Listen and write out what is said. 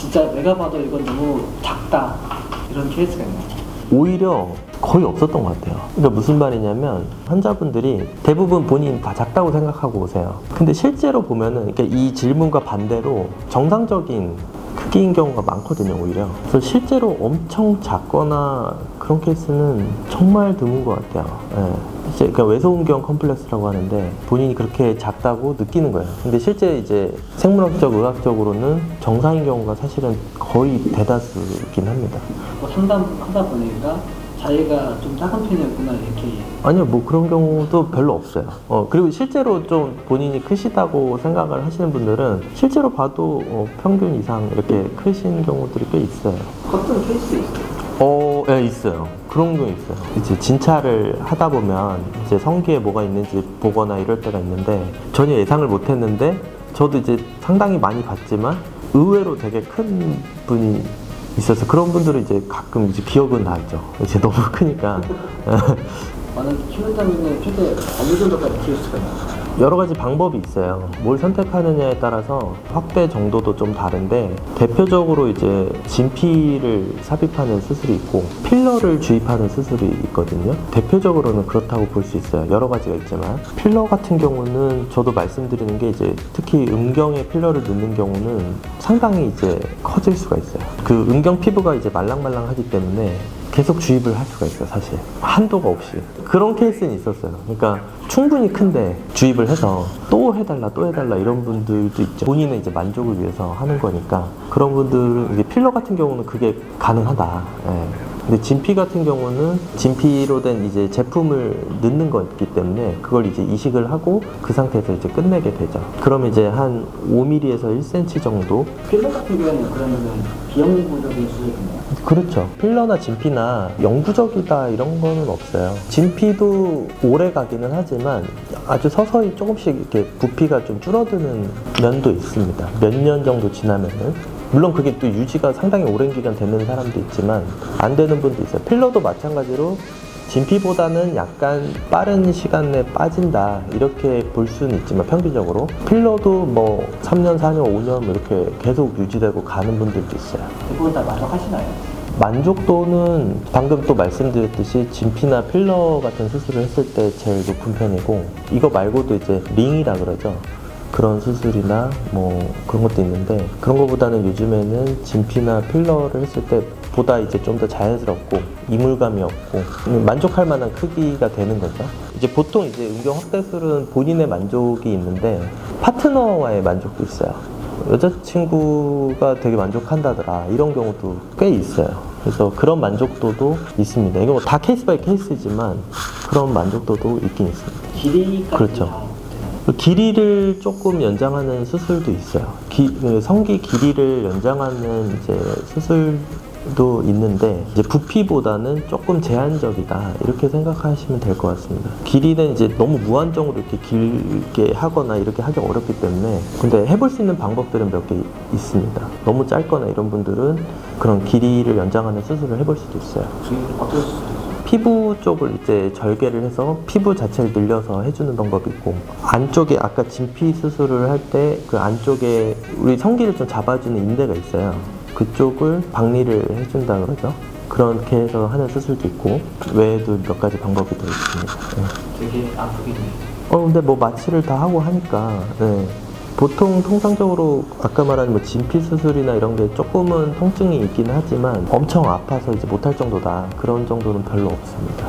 진짜 내가 봐도 이건 너무 작다 이런 케이스가 있나요? 오히려 거의 없었던 것 같아요. 그러니까 무슨 말이냐면 환자분들이 대부분 본인 다 작다고 생각하고 오세요. 근데 실제로 보면은 그러니까 이 질문과 반대로 정상적인 크기인 경우가 많거든요, 오히려. 그래서 실제로 엄청 작거나 그런 케이스는 정말 드문 것 같아요. 예. 그러니까 외소음경 컴플렉스라고 하는데 본인이 그렇게 작다고 느끼는 거예요. 근데 실제 이제 생물학적, 의학적으로는 정상인 경우가 사실은 거의 대다수이긴 합니다. 뭐 상담하다 보니까 자기가 좀 작은 편이었구나 이렇게. 아니요, 뭐 그런 경우도 별로 없어요. 그리고 실제로 좀 본인이 크시다고 생각을 하시는 분들은 실제로 봐도 평균 이상 이렇게 크신 경우들이 꽤 있어요. 어떤 케이스 있어요? 네, 있어요. 그런 경우 있어요. 이제 진찰을 하다 보면 이제 성기에 뭐가 있는지 보거나 이럴 때가 있는데 전혀 예상을 못 했는데 저도 이제 상당히 많이 봤지만 의외로 되게 큰 분이 있어서 그런 분들은 이제 가끔 이제 기억은 나죠. 이제 너무 크니까. 만약 키운다면 최대 어느 정도까지 키울 수가 있나요? 여러 가지 방법이 있어요. 뭘 선택하느냐에 따라서 확대 정도도 좀 다른데 대표적으로 이제 진피를 삽입하는 수술이 있고 필러를 주입하는 수술이 있거든요. 대표적으로는 그렇다고 볼 수 있어요. 여러 가지가 있지만 필러 같은 경우는 저도 말씀드리는 게 이제 특히 음경에 필러를 넣는 경우는 상당히 이제 커질 수가 있어요. 그 음경 피부가 이제 말랑말랑하기 때문에 계속 주입을 할 수가 있어요, 사실. 한도가 없이. 그런 케이스는 있었어요. 그러니까 충분히 큰데 주입을 해서 또 해달라 이런 분들도 있죠. 본인의 이제 만족을 위해서 하는 거니까 그런 분들은 이게 필러 같은 경우는 그게 가능하다. 예. 근데 진피 같은 경우는 진피로 된 이제 제품을 넣는 거기 때문에 그걸 이제 이식을 하고 그 상태에서 이제 끝내게 되죠. 그럼 이제 한 5mm에서 1cm 정도. 필러 같은 경우는 그러면은 비영구적인 수술이나요? 그렇죠. 필러나 진피나 영구적이다 이런 거는 없어요. 진피도 오래 가기는 하지만 아주 서서히 조금씩 이렇게 부피가 좀 줄어드는 면도 있습니다. 몇 년 정도 지나면은. 물론 그게 또 유지가 상당히 오랜 기간 되는 사람도 있지만 안 되는 분도 있어요. 필러도 마찬가지로 진피보다는 약간 빠른 시간 내에 빠진다 이렇게 볼 수는 있지만 평균적으로 필러도 뭐 3년, 4년, 5년 이렇게 계속 유지되고 가는 분들도 있어요. 대부분 다 만족하시나요? 만족도는 방금 또 말씀드렸듯이 진피나 필러 같은 수술을 했을 때 제일 높은 편이고 이거 말고도 이제 링이라 그러죠. 그런 수술이나 뭐 그런 것도 있는데 그런 것보다는 요즘에는 진피나 필러를 했을 때 보다 이제 좀 더 자연스럽고 이물감이 없고 만족할 만한 크기가 되는 거죠. 이제 보통 이제 음경 확대술은 본인의 만족이 있는데 파트너와의 만족도 있어요. 여자친구가 되게 만족한다더라 이런 경우도 꽤 있어요. 그래서 그런 만족도도 있습니다. 이거 다 케이스 바이 케이스지만 그런 만족도도 있긴 있습니다. 길이까지 그렇죠. 길이를 조금 연장하는 수술도 있어요. 성기 길이를 연장하는 이제 수술도 있는데 이제 부피보다는 조금 제한적이다 이렇게 생각하시면 될 것 같습니다. 길이는 이제 너무 무한정으로 이렇게 길게 하거나 이렇게 하기 어렵기 때문에 근데 해볼 수 있는 방법들은 몇 개 있습니다. 너무 짧거나 이런 분들은 그런 길이를 연장하는 수술을 해볼 수도 있어요. 어떤 수술이 피부 쪽을 이제 절개를 해서 피부 자체를 늘려서 해주는 방법이 있고 안쪽에 아까 진피 수술을 할 때 그 안쪽에 우리 성기를 좀 잡아주는 인대가 있어요. 그쪽을 박리를 해준다 그러죠. 그렇게 해서 하는 수술도 있고 외에도 몇 가지 방법이 더 있습니다. 네. 되게 아프겠네요. 근데 뭐 마취를 다 하고 하니까 네. 보통 통상적으로 아까 말한 뭐 진피 수술이나 이런 게 조금은 통증이 있긴 하지만 엄청 아파서 이제 못할 정도다 그런 정도는 별로 없습니다.